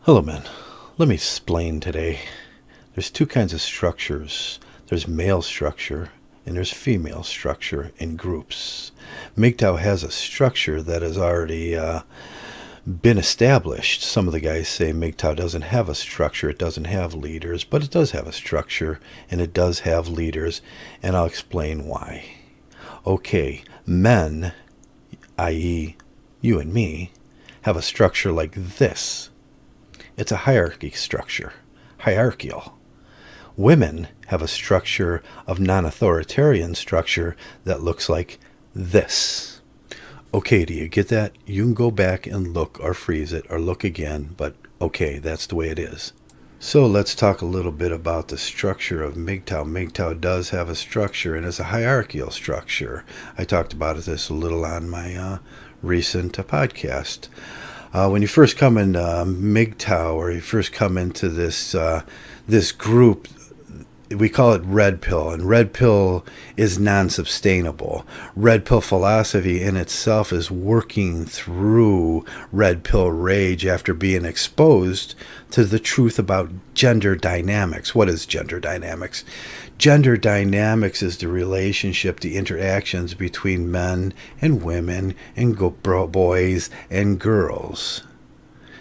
Hello, men. Let me explain today. There's two kinds of structures. There's male structure and there's female structure in groups. Mgtow has a structure that has already been established. Some of the guys say Mgtow doesn't have a structure, it doesn't have leaders, but it does have a structure and it does have leaders, and I'll explain why. Okay, men, i.e. you and me, have a structure like this. It's a hierarchy structure, hierarchical. Women have a structure of non-authoritarian structure that looks like this. Okay, do you get that? You can go back and look or freeze it or look again, but okay, that's the way it is. So let's talk a little bit about the structure of Mgtow. Mgtow does have a structure, and it's a hierarchical structure. I talked about this a little on my recent podcast. When you first come into Mgtow, or you first come into this group, we call it red pill, and red pill is non-sustainable. Red pill philosophy in itself is working through red pill rage after being exposed to the truth about gender dynamics. What is gender dynamics? Gender dynamics is the relationship, the interactions between men and women and boys and girls.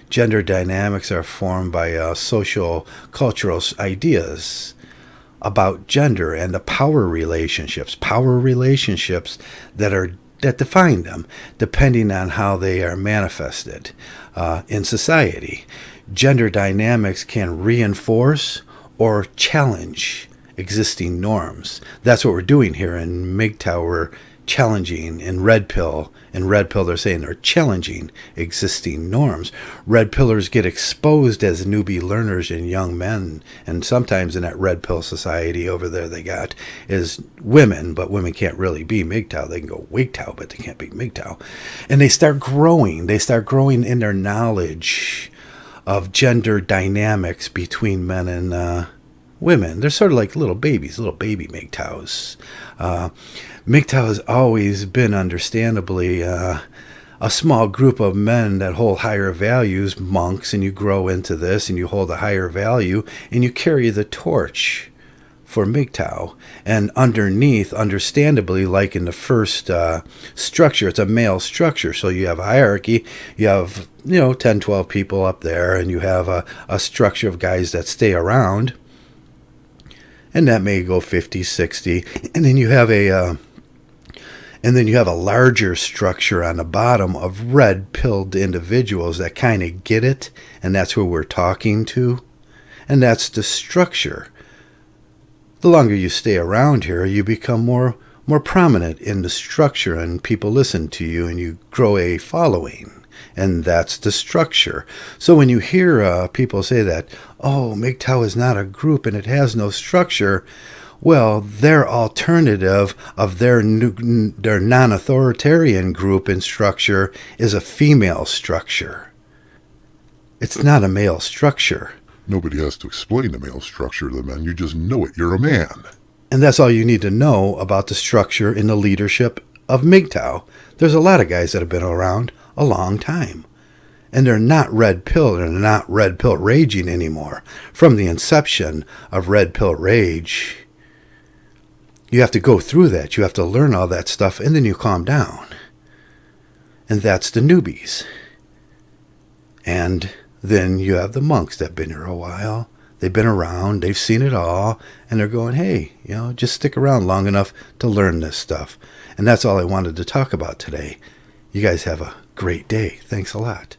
Gender dynamics are formed by social, cultural ideas about gender and the power relationships that define them, depending on how they are manifested in society. Gender dynamics can reinforce or challenge existing norms. That's what we're doing here in Mgtow. We're challenging in red pill. In red pill, they're saying they're challenging existing norms. Red pillars get exposed as newbie learners and young men, and sometimes in that red pill society over there they got is women, but women can't really be Mgtow. They can go Wigtow, but they can't be Mgtow. And they start growing. They start growing in their knowledge of gender dynamics between men and women. They're sort of like little babies, little baby Mgtows. Mgtow has always been, understandably, a small group of men that hold higher values, monks, and you grow into this and you hold a higher value and you carry the torch for Mgtow. And underneath, understandably, like in the first structure, it's a male structure. So you have a hierarchy, you have 10, 12 people up there, and you have a structure of guys that stay around. And that may go 50, 60, and then you have a larger structure on the bottom of red-pilled individuals that kind of get it, and that's who we're talking to, and that's the structure. The longer you stay around here, you become more prominent in the structure, and people listen to you, and you grow a following. And that's the structure. So when you hear people say that, oh, Mgtow is not a group and it has no structure, well, their alternative of their non-authoritarian group and structure is a female structure. It's not a male structure. Nobody has to explain the male structure to the men. You just know it. You're a man. And that's all you need to know about the structure in the leadership of Mgtow. There's a lot of guys that have been around a long time, and they're not red pill. They're not red pill raging anymore. From the inception of red pill rage, you have to go through that. You have to learn all that stuff, and then you calm down. And that's the newbies. And then you have the monks that have been here a while. They've been around, they've seen it all, and they're going, hey, just stick around long enough to learn this stuff. And that's all I wanted to talk about today. You guys have a great day. Thanks a lot.